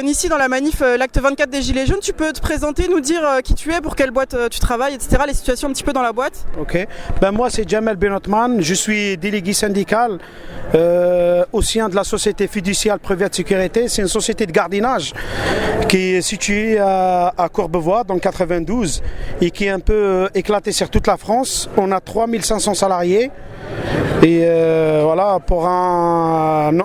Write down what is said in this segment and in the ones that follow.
Ici dans la manif, l'acte 24 des Gilets jaunes, tu peux te présenter, nous dire qui tu es, pour quelle boîte tu travailles, etc. Les situations un petit peu dans la boîte. Ok. Moi c'est Jamel Benotman, je suis délégué syndical au sein de la société fiduciaire Private Sécurité. C'est une société de gardiennage qui est située à Courbevoie dans le 92 et qui est un peu éclatée sur toute la France. On a 3500 salariés. Et voilà,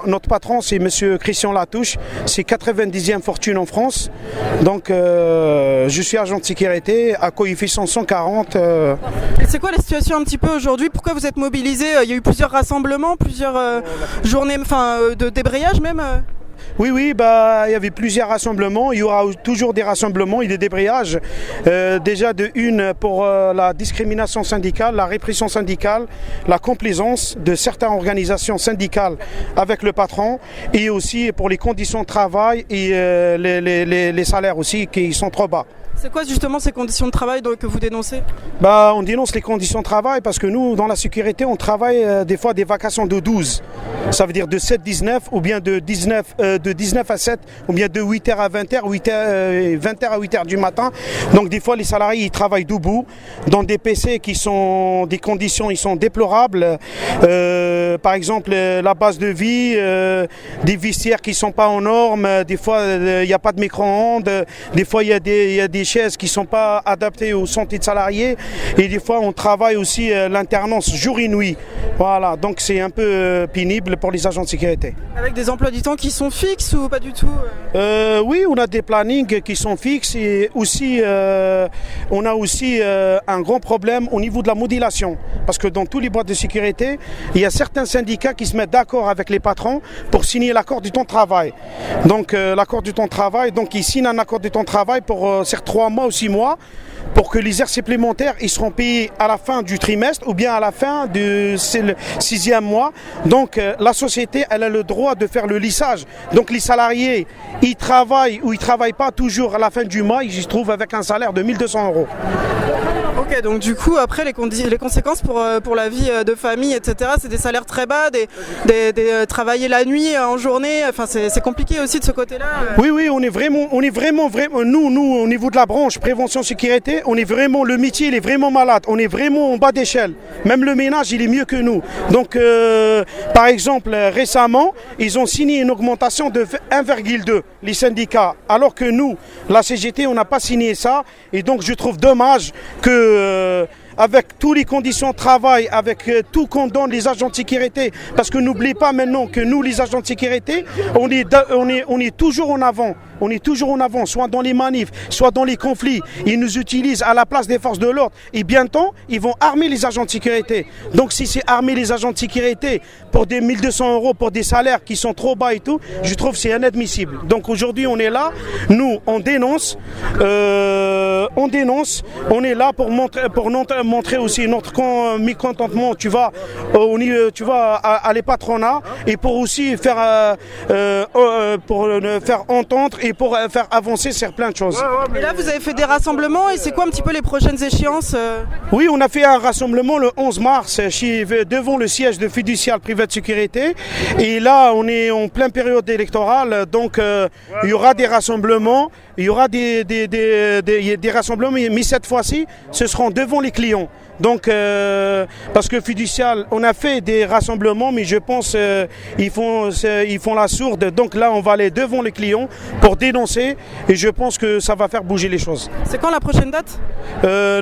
notre patron c'est monsieur Christian Latouche, c'est 90e fortune en France. Donc je suis agent de sécurité à coefficient 140. C'est quoi la situation un petit peu aujourd'hui? Pourquoi vous êtes mobilisés? Il y a eu plusieurs rassemblements, plusieurs journées, de débrayage même. Oui, il y avait plusieurs rassemblements, il y aura toujours des rassemblements et des débrayages. Déjà pour la discrimination syndicale, la répression syndicale, la complaisance de certaines organisations syndicales avec le patron et aussi pour les conditions de travail et les salaires aussi qui sont trop bas. C'est quoi justement ces conditions de travail que vous dénoncez? On dénonce les conditions de travail parce que nous, dans la sécurité, on travaille des fois des vacations de 12. Ça veut dire de 7-19 ou bien de 19 à 7 ou bien de 8h à 20h, 20h à 8h du matin. Donc des fois, les salariés ils travaillent debout dans des PC qui sont des conditions ils sont déplorables. Par exemple, la base de vie, des vestiaires qui sont pas en normes. Des fois, il n'y a pas de micro-ondes. Des fois, il y a des chaises qui ne sont pas adaptées aux santé de salariés et des fois on travaille aussi l'alternance jour et nuit. Voilà, donc c'est un peu pénible pour les agents de sécurité. Avec des emplois du temps qui sont fixes ou pas du tout? Oui, on a des plannings qui sont fixes et aussi on a aussi un grand problème au niveau de la modulation parce que dans tous les boîtes de sécurité, il y a certains syndicats qui se mettent d'accord avec les patrons pour signer l'accord du temps de travail. Donc l'accord du temps de travail, donc ils signent un accord du temps de travail pour 3 mois ou 6 mois pour que les heures supplémentaires ils seront payés à la fin du trimestre ou bien à la fin du 6e mois. Donc la société elle a le droit de faire le lissage. Donc les salariés ils travaillent ou ils travaillent pas toujours à la fin du mois, ils se trouvent avec un salaire de 1200 €. Ok, donc du coup après les conséquences pour la vie de famille, etc. C'est des salaires très bas, travailler la nuit en journée, enfin c'est compliqué aussi de ce côté-là. Oui, on est vraiment nous au niveau de la branche prévention sécurité, on est vraiment, le métier il est vraiment malade, on est vraiment en bas d'échelle. Même le ménage il est mieux que nous. Donc par exemple récemment ils ont signé une augmentation de 1,2 les syndicats, alors que nous la CGT on n'a pas signé ça et donc je trouve dommage que avec toutes les conditions de travail, avec tout qu'on donne les agents de sécurité, parce que n'oubliez pas maintenant que nous les agents de sécurité, on est toujours en avant. On est toujours en avant, soit dans les manifs, soit dans les conflits. Ils nous utilisent à la place des forces de l'ordre. Et bientôt, ils vont armer les agents de sécurité. Donc si c'est armer les agents de sécurité pour des 1200 € pour des salaires qui sont trop bas et tout, je trouve que c'est inadmissible. Donc aujourd'hui, on est là, nous, on dénonce, on est là pour montrer aussi notre mécontentement, tu vois, à les patronats et pour aussi faire entendre et pour faire avancer sur plein de choses. Et là, vous avez fait des rassemblements et c'est quoi un petit peu les prochaines échéances? Oui, on a fait un rassemblement le 11 mars devant le siège de Fiducial Private Sécurité. Et là, on est en pleine période électorale, donc il y aura des rassemblements, il y aura des rassemblements, mais cette fois-ci, ce seront devant les clients. Donc, parce que Fiducial, on a fait des rassemblements, mais je pense ils font la sourde. Donc là, on va aller devant les clients pour dénoncer et je pense que ça va faire bouger les choses. C'est quand la prochaine date?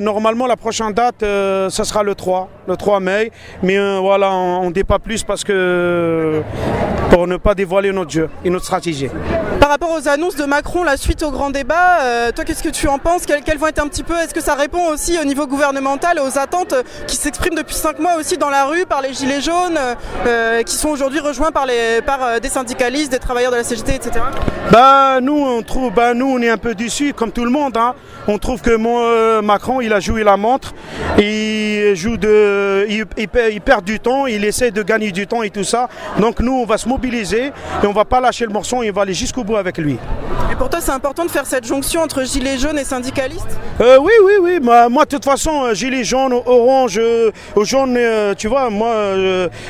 Normalement, la prochaine date, ça sera le 3 mai. Mais voilà, on ne dit pas plus parce que pour ne pas dévoiler notre jeu et notre stratégie. Par rapport aux annonces de Macron, la suite au grand débat, toi, qu'est-ce que tu en penses? Quelles vont être un petit peu? Est-ce que ça répond aussi au niveau gouvernemental aux attentes qui s'expriment depuis 5 mois aussi dans la rue par les gilets jaunes, qui sont aujourd'hui rejoints par des syndicalistes, des travailleurs de la CGT, etc. Nous on est un peu déçus comme tout le monde. Hein. On trouve que Macron il a joué la montre, il perd du temps, il essaie de gagner du temps et tout ça. Donc nous on va se mobiliser et on va pas lâcher le morceau et on va aller jusqu'au bout avec lui. Et pour toi, c'est important de faire cette jonction entre gilets jaunes et syndicalistes? Oui. Moi, de toute façon, gilet jaune, orange, jaune, tu vois, moi,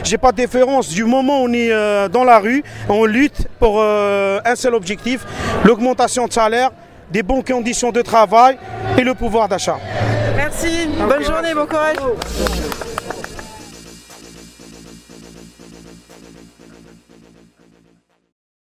j'ai pas de différence. Du moment où on est dans la rue, on lutte pour un seul objectif, l'augmentation de salaire, des bonnes conditions de travail et le pouvoir d'achat. Merci, bonne journée, bon courage.